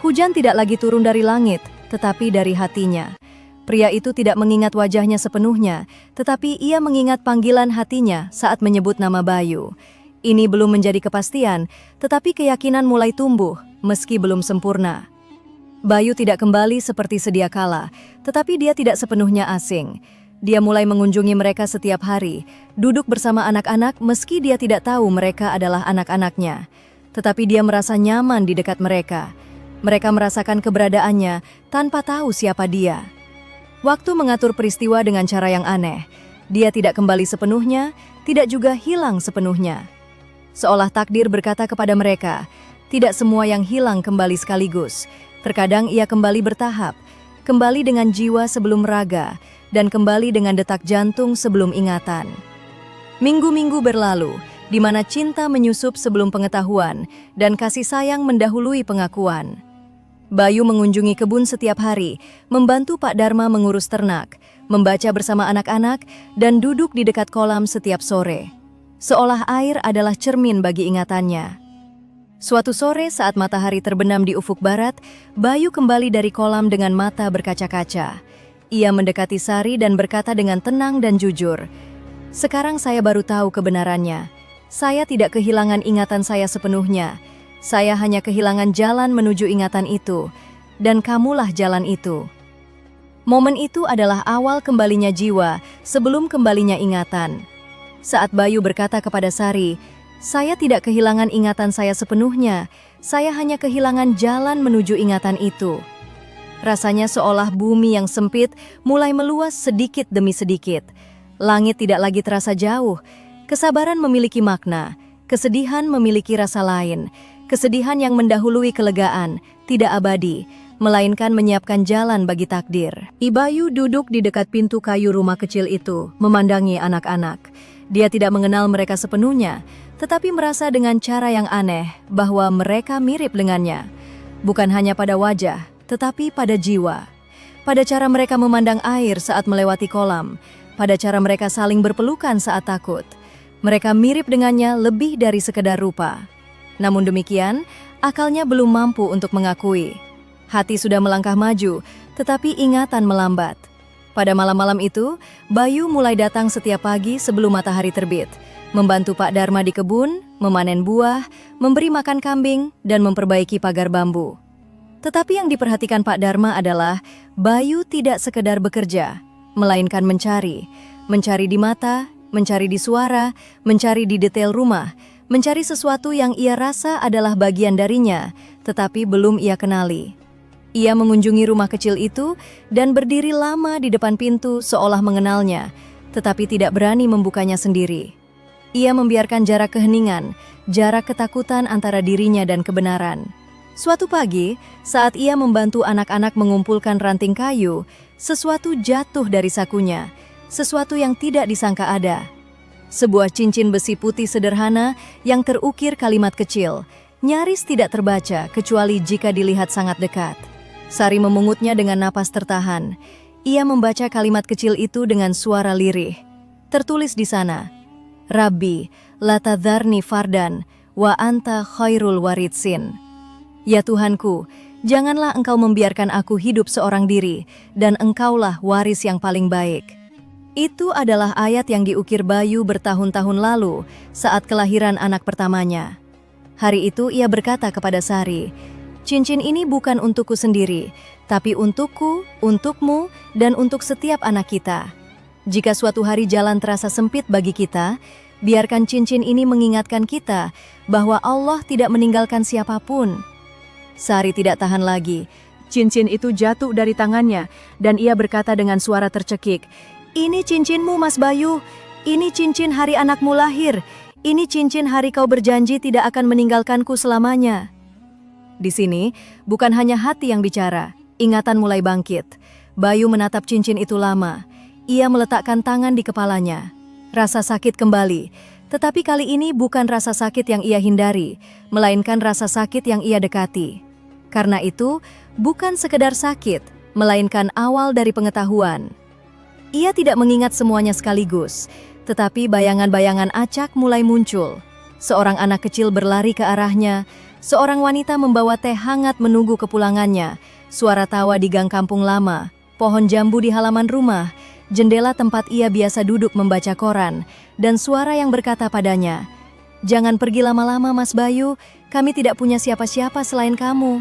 Hujan tidak lagi turun dari langit, tetapi dari hatinya. Pria itu tidak mengingat wajahnya sepenuhnya, tetapi ia mengingat panggilan hatinya saat menyebut nama Bayu. Ini belum menjadi kepastian, tetapi keyakinan mulai tumbuh, meski belum sempurna. Bayu tidak kembali seperti sedia kala, tetapi dia tidak sepenuhnya asing. Dia mulai mengunjungi mereka setiap hari, duduk bersama anak-anak meski dia tidak tahu mereka adalah anak-anaknya. Tetapi dia merasa nyaman di dekat mereka. Mereka merasakan keberadaannya tanpa tahu siapa dia. Waktu mengatur peristiwa dengan cara yang aneh. Dia tidak kembali sepenuhnya, tidak juga hilang sepenuhnya. Seolah takdir berkata kepada mereka, tidak semua yang hilang kembali sekaligus. Terkadang ia kembali bertahap, kembali dengan jiwa sebelum raga, dan kembali dengan detak jantung sebelum ingatan. Minggu-minggu berlalu, di mana cinta menyusup sebelum pengetahuan, dan kasih sayang mendahului pengakuan. Bayu mengunjungi kebun setiap hari, membantu Pak Dharma mengurus ternak, membaca bersama anak-anak, dan duduk di dekat kolam setiap sore. Seolah air adalah cermin bagi ingatannya. Suatu sore saat matahari terbenam di ufuk barat, Bayu kembali dari kolam dengan mata berkaca-kaca. Ia mendekati Sari dan berkata dengan tenang dan jujur, "Sekarang saya baru tahu kebenarannya. Saya tidak kehilangan ingatan saya sepenuhnya. Saya hanya kehilangan jalan menuju ingatan itu, dan kamulah jalan itu." Momen itu adalah awal kembalinya jiwa sebelum kembalinya ingatan. Saat Bayu berkata kepada Sari, "Saya tidak kehilangan ingatan saya sepenuhnya, saya hanya kehilangan jalan menuju ingatan itu." Rasanya seolah bumi yang sempit mulai meluas sedikit demi sedikit. Langit tidak lagi terasa jauh, kesabaran memiliki makna, kesedihan memiliki rasa lain. Kesedihan yang mendahului kelegaan, tidak abadi, melainkan menyiapkan jalan bagi takdir. Bayu duduk di dekat pintu kayu rumah kecil itu, memandangi anak-anak. Dia tidak mengenal mereka sepenuhnya, tetapi merasa dengan cara yang aneh bahwa mereka mirip dengannya. Bukan hanya pada wajah, tetapi pada jiwa. Pada cara mereka memandang air saat melewati kolam, pada cara mereka saling berpelukan saat takut. Mereka mirip dengannya lebih dari sekedar rupa. Namun demikian, akalnya belum mampu untuk mengakui. Hati sudah melangkah maju, tetapi ingatan melambat. Pada malam-malam itu, Bayu mulai datang setiap pagi sebelum matahari terbit, membantu Pak Dharma di kebun, memanen buah, memberi makan kambing, dan memperbaiki pagar bambu. Tetapi yang diperhatikan Pak Dharma adalah Bayu tidak sekedar bekerja, melainkan mencari. Mencari di mata, mencari di suara, mencari di detail rumah, mencari sesuatu yang ia rasa adalah bagian darinya, tetapi belum ia kenali. Ia mengunjungi rumah kecil itu dan berdiri lama di depan pintu seolah mengenalnya, tetapi tidak berani membukanya sendiri. Ia membiarkan jarak keheningan, jarak ketakutan antara dirinya dan kebenaran. Suatu pagi, saat ia membantu anak-anak mengumpulkan ranting kayu, sesuatu jatuh dari sakunya, sesuatu yang tidak disangka ada. Sebuah cincin besi putih sederhana yang terukir kalimat kecil, nyaris tidak terbaca kecuali jika dilihat sangat dekat. Sari memungutnya dengan napas tertahan. Ia membaca kalimat kecil itu dengan suara lirih. Tertulis di sana, Rabbi, la tadharni fardan, wa anta khairul waritsin. Ya Tuhanku, janganlah Engkau membiarkan aku hidup seorang diri, dan Engkaulah waris yang paling baik. Itu adalah ayat yang diukir Bayu bertahun-tahun lalu saat kelahiran anak pertamanya. Hari itu ia berkata kepada Sari, cincin ini bukan untukku sendiri, tapi untukku, untukmu, dan untuk setiap anak kita. Jika suatu hari jalan terasa sempit bagi kita, biarkan cincin ini mengingatkan kita bahwa Allah tidak meninggalkan siapapun. Sari tidak tahan lagi. Cincin itu jatuh dari tangannya, dan ia berkata dengan suara tercekik, "Ini cincinmu, Mas Bayu. Ini cincin hari anakmu lahir. Ini cincin hari kau berjanji tidak akan meninggalkanku selamanya." Di sini, bukan hanya hati yang bicara, ingatan mulai bangkit. Bayu menatap cincin itu lama. Ia meletakkan tangan di kepalanya. Rasa sakit kembali, tetapi kali ini bukan rasa sakit yang ia hindari, melainkan rasa sakit yang ia dekati. Karena itu, bukan sekedar sakit, melainkan awal dari pengetahuan. Ia tidak mengingat semuanya sekaligus, tetapi bayangan-bayangan acak mulai muncul. Seorang anak kecil berlari ke arahnya, seorang wanita membawa teh hangat menunggu kepulangannya, suara tawa di gang kampung lama, pohon jambu di halaman rumah, jendela tempat ia biasa duduk membaca koran, dan suara yang berkata padanya, "Jangan pergi lama-lama, Mas Bayu, kami tidak punya siapa-siapa selain kamu."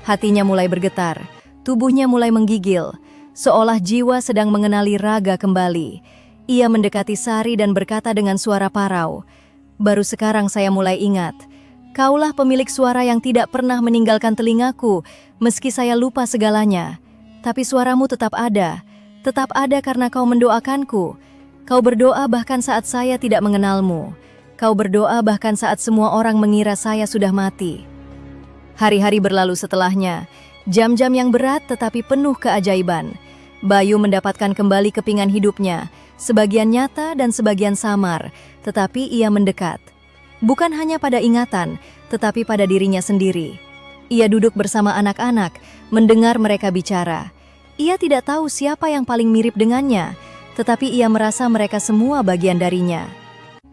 Hatinya mulai bergetar, tubuhnya mulai menggigil, seolah jiwa sedang mengenali raga kembali. Ia mendekati Sari dan berkata dengan suara parau, "Baru sekarang saya mulai ingat, kaulah pemilik suara yang tidak pernah meninggalkan telingaku, meski saya lupa segalanya. Tapi suaramu tetap ada karena kau mendoakanku. Kau berdoa bahkan saat saya tidak mengenalmu. Kau berdoa bahkan saat semua orang mengira saya sudah mati." Hari-hari berlalu setelahnya, jam-jam yang berat tetapi penuh keajaiban. Bayu mendapatkan kembali kepingan hidupnya, sebagian nyata dan sebagian samar, tetapi ia mendekat. Bukan hanya pada ingatan, tetapi pada dirinya sendiri. Ia duduk bersama anak-anak, mendengar mereka bicara. Ia tidak tahu siapa yang paling mirip dengannya, tetapi ia merasa mereka semua bagian darinya.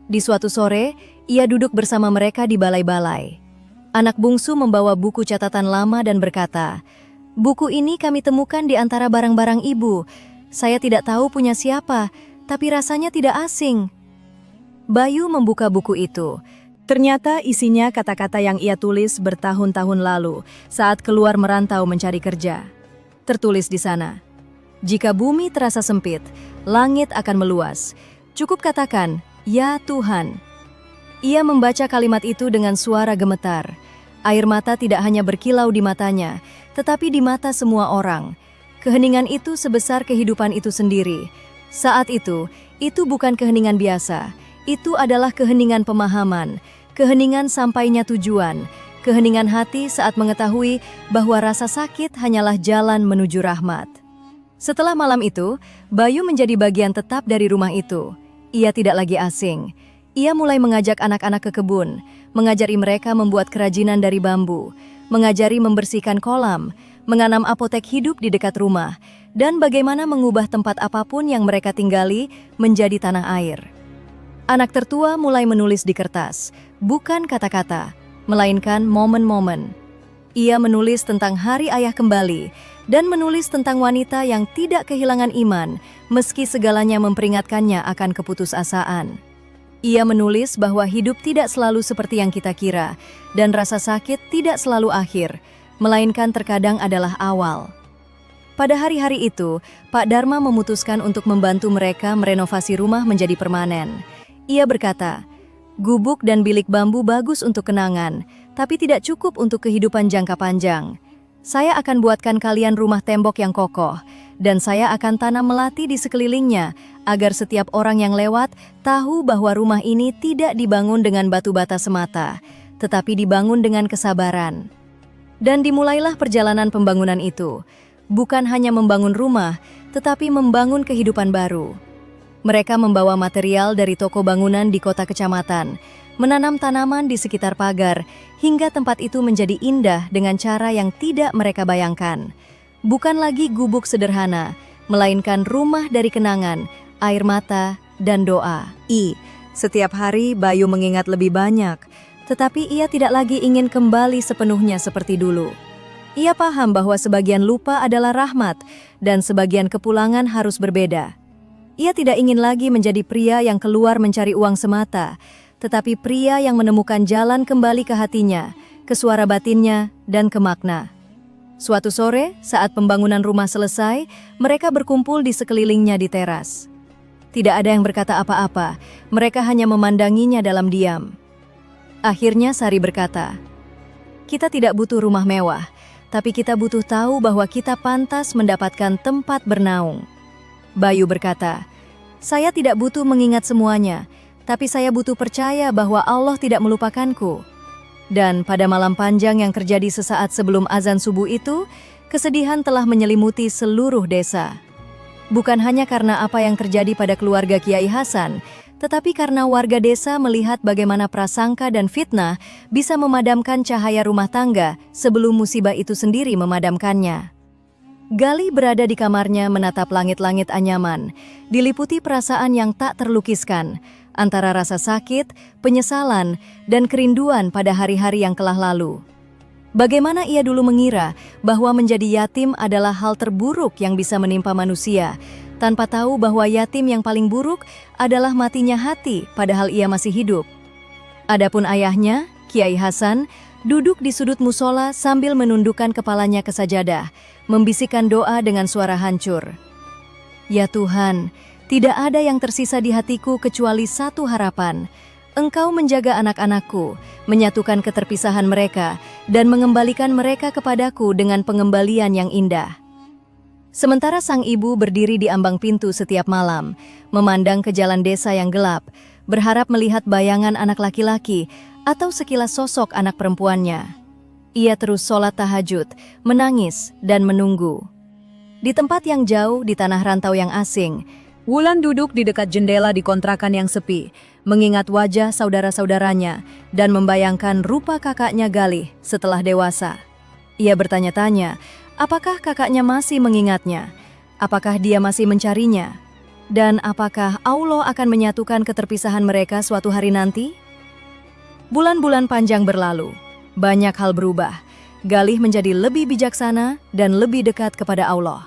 Di suatu sore, ia duduk bersama mereka di balai-balai. Anak bungsu membawa buku catatan lama dan berkata, "Buku ini kami temukan di antara barang-barang ibu. Saya tidak tahu punya siapa, tapi rasanya tidak asing." Bayu membuka buku itu. Ternyata isinya kata-kata yang ia tulis bertahun-tahun lalu saat keluar merantau mencari kerja. Tertulis di sana, "Jika bumi terasa sempit, langit akan meluas. Cukup katakan, 'Ya Tuhan.'" Ia membaca kalimat itu dengan suara gemetar. Air mata tidak hanya berkilau di matanya, tetapi di mata semua orang. Keheningan itu sebesar kehidupan itu sendiri. Saat itu bukan keheningan biasa. Itu adalah keheningan pemahaman, keheningan sampainya tujuan, keheningan hati saat mengetahui bahwa rasa sakit hanyalah jalan menuju rahmat. Setelah malam itu, Bayu menjadi bagian tetap dari rumah itu. Ia tidak lagi asing. Ia mulai mengajak anak-anak ke kebun, mengajari mereka membuat kerajinan dari bambu, mengajari membersihkan kolam, menganam apotek hidup di dekat rumah, dan bagaimana mengubah tempat apapun yang mereka tinggali menjadi tanah air. Anak tertua mulai menulis di kertas, bukan kata-kata, melainkan momen-momen. Ia menulis tentang hari ayah kembali, dan menulis tentang wanita yang tidak kehilangan iman, meski segalanya memperingatkannya akan keputusasaan. Ia menulis bahwa hidup tidak selalu seperti yang kita kira, dan rasa sakit tidak selalu akhir, melainkan terkadang adalah awal. Pada hari-hari itu, Pak Dharma memutuskan untuk membantu mereka merenovasi rumah menjadi permanen. Ia berkata, "Gubuk dan bilik bambu bagus untuk kenangan, tapi tidak cukup untuk kehidupan jangka panjang. Saya akan buatkan kalian rumah tembok yang kokoh, dan saya akan tanam melati di sekelilingnya, agar setiap orang yang lewat tahu bahwa rumah ini tidak dibangun dengan batu bata semata, tetapi dibangun dengan kesabaran." Dan dimulailah perjalanan pembangunan itu, bukan hanya membangun rumah, tetapi membangun kehidupan baru. Mereka membawa material dari toko bangunan di kota kecamatan, menanam tanaman di sekitar pagar, hingga tempat itu menjadi indah dengan cara yang tidak mereka bayangkan. Bukan lagi gubuk sederhana, melainkan rumah dari kenangan, air mata, dan doa. Setiap hari Bayu mengingat lebih banyak, tetapi ia tidak lagi ingin kembali sepenuhnya seperti dulu. Ia paham bahwa sebagian lupa adalah rahmat dan sebagian kepulangan harus berbeda. Ia tidak ingin lagi menjadi pria yang keluar mencari uang semata, tetapi pria yang menemukan jalan kembali ke hatinya, ke suara batinnya, dan ke makna. Suatu sore, saat pembangunan rumah selesai, mereka berkumpul di sekelilingnya di teras. Tidak ada yang berkata apa-apa, mereka hanya memandanginya dalam diam. Akhirnya Sari berkata, "Kita tidak butuh rumah mewah, tapi kita butuh tahu bahwa kita pantas mendapatkan tempat bernaung." Bayu berkata, "Saya tidak butuh mengingat semuanya, tapi saya butuh percaya bahwa Allah tidak melupakanku." Dan pada malam panjang yang terjadi sesaat sebelum azan subuh itu, kesedihan telah menyelimuti seluruh desa. Bukan hanya karena apa yang terjadi pada keluarga Kiai Hasan, tetapi karena warga desa melihat bagaimana prasangka dan fitnah bisa memadamkan cahaya rumah tangga sebelum musibah itu sendiri memadamkannya. Galih berada di kamarnya menatap langit-langit anyaman, diliputi perasaan yang tak terlukiskan, antara rasa sakit, penyesalan, dan kerinduan pada hari-hari yang telah lalu. Bagaimana ia dulu mengira bahwa menjadi yatim adalah hal terburuk yang bisa menimpa manusia, tanpa tahu bahwa yatim yang paling buruk adalah matinya hati padahal ia masih hidup. Adapun ayahnya, Kiai Hasan, duduk di sudut musola sambil menundukkan kepalanya ke sajadah, membisikkan doa dengan suara hancur. "Ya Tuhan, tidak ada yang tersisa di hatiku kecuali satu harapan. Engkau menjaga anak-anakku, menyatukan keterpisahan mereka, dan mengembalikan mereka kepadaku dengan pengembalian yang indah." Sementara sang ibu berdiri di ambang pintu setiap malam, memandang ke jalan desa yang gelap, berharap melihat bayangan anak laki-laki atau sekilas sosok anak perempuannya. Ia terus sholat tahajud, menangis, dan menunggu. Di tempat yang jauh di tanah rantau yang asing, Wulan duduk di dekat jendela di kontrakan yang sepi, mengingat wajah saudara-saudaranya dan membayangkan rupa kakaknya Galih setelah dewasa. Ia bertanya-tanya, apakah kakaknya masih mengingatnya? Apakah dia masih mencarinya? Dan apakah Allah akan menyatukan keterpisahan mereka suatu hari nanti? Bulan-bulan panjang berlalu, banyak hal berubah. Galih menjadi lebih bijaksana dan lebih dekat kepada Allah.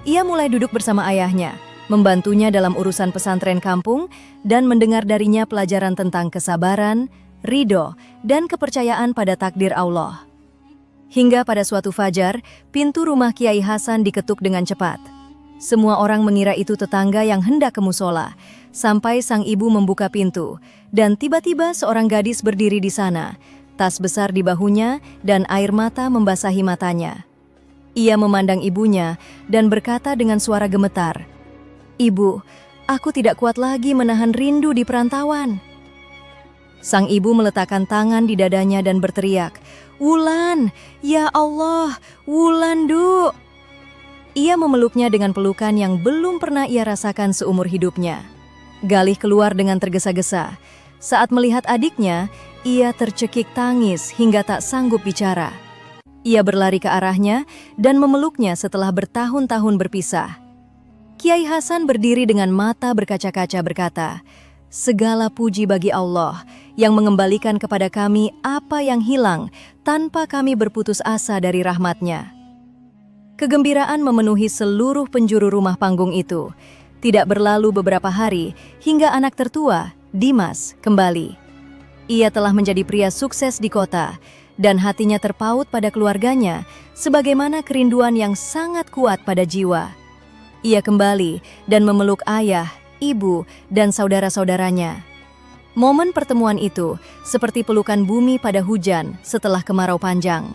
Ia mulai duduk bersama ayahnya, membantunya dalam urusan pesantren kampung, dan mendengar darinya pelajaran tentang kesabaran, ridho, dan kepercayaan pada takdir Allah. Hingga pada suatu fajar, pintu rumah Kiai Hasan diketuk dengan cepat. Semua orang mengira itu tetangga yang hendak ke musola, sampai sang ibu membuka pintu, dan tiba-tiba seorang gadis berdiri di sana, tas besar di bahunya, dan air mata membasahi matanya. Ia memandang ibunya dan berkata dengan suara gemetar, "Ibu, aku tidak kuat lagi menahan rindu di perantauan." Sang ibu meletakkan tangan di dadanya dan berteriak, "Wulan, ya Allah, Wulan Du!" Ia memeluknya dengan pelukan yang belum pernah ia rasakan seumur hidupnya. Galih keluar dengan tergesa-gesa. Saat melihat adiknya, ia tercekik tangis hingga tak sanggup bicara. Ia berlari ke arahnya dan memeluknya setelah bertahun-tahun berpisah. Kiai Hasan berdiri dengan mata berkaca-kaca berkata, "Segala puji bagi Allah yang mengembalikan kepada kami apa yang hilang tanpa kami berputus asa dari rahmat-Nya." Kegembiraan memenuhi seluruh penjuru rumah panggung itu. Tidak berlalu beberapa hari hingga anak tertua, Dimas, kembali. Ia telah menjadi pria sukses di kota dan hatinya terpaut pada keluarganya sebagaimana kerinduan yang sangat kuat pada jiwa. Ia kembali dan memeluk ayah, ibu, dan saudara-saudaranya. Momen pertemuan itu seperti pelukan bumi pada hujan setelah kemarau panjang.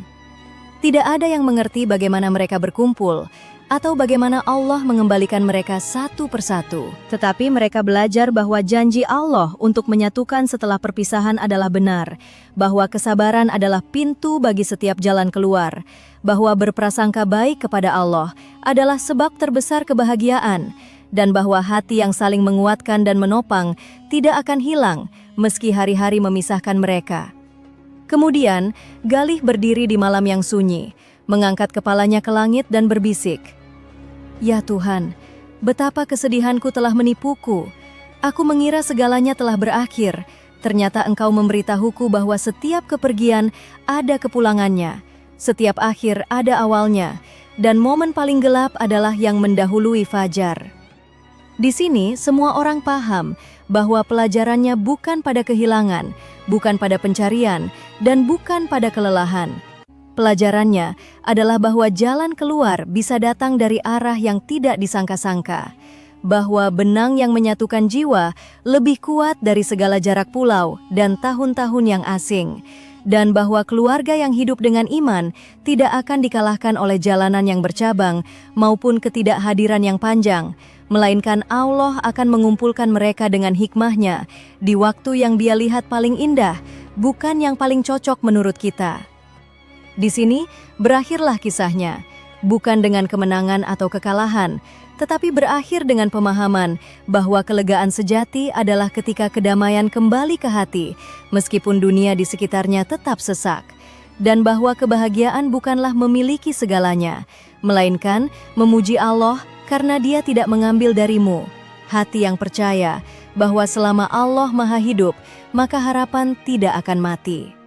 Tidak ada yang mengerti bagaimana mereka berkumpul atau bagaimana Allah mengembalikan mereka satu persatu. Tetapi mereka belajar bahwa janji Allah untuk menyatukan setelah perpisahan adalah benar, bahwa kesabaran adalah pintu bagi setiap jalan keluar, bahwa berprasangka baik kepada Allah adalah sebab terbesar kebahagiaan, dan bahwa hati yang saling menguatkan dan menopang tidak akan hilang meski hari-hari memisahkan mereka. Kemudian, Galih berdiri di malam yang sunyi, mengangkat kepalanya ke langit dan berbisik, "Ya Tuhan, betapa kesedihanku telah menipuku. Aku mengira segalanya telah berakhir. Ternyata engkau memberitahuku bahwa setiap kepergian ada kepulangannya. Setiap akhir ada awalnya. Dan momen paling gelap adalah yang mendahului fajar. Di sini semua orang paham bahwa pelajarannya bukan pada kehilangan, bukan pada pencarian, dan bukan pada kelelahan. Pelajarannya adalah bahwa jalan keluar bisa datang dari arah yang tidak disangka-sangka. Bahwa benang yang menyatukan jiwa lebih kuat dari segala jarak pulau dan tahun-tahun yang asing. Dan bahwa keluarga yang hidup dengan iman tidak akan dikalahkan oleh jalanan yang bercabang maupun ketidakhadiran yang panjang, melainkan Allah akan mengumpulkan mereka dengan hikmahnya di waktu yang Dia lihat paling indah, bukan yang paling cocok menurut kita. Di sini berakhirlah kisahnya, bukan dengan kemenangan atau kekalahan, tetapi berakhir dengan pemahaman bahwa kelegaan sejati adalah ketika kedamaian kembali ke hati, meskipun dunia di sekitarnya tetap sesak, dan bahwa kebahagiaan bukanlah memiliki segalanya, melainkan memuji Allah karena Dia tidak mengambil darimu. Hati yang percaya bahwa selama Allah Maha Hidup, maka harapan tidak akan mati.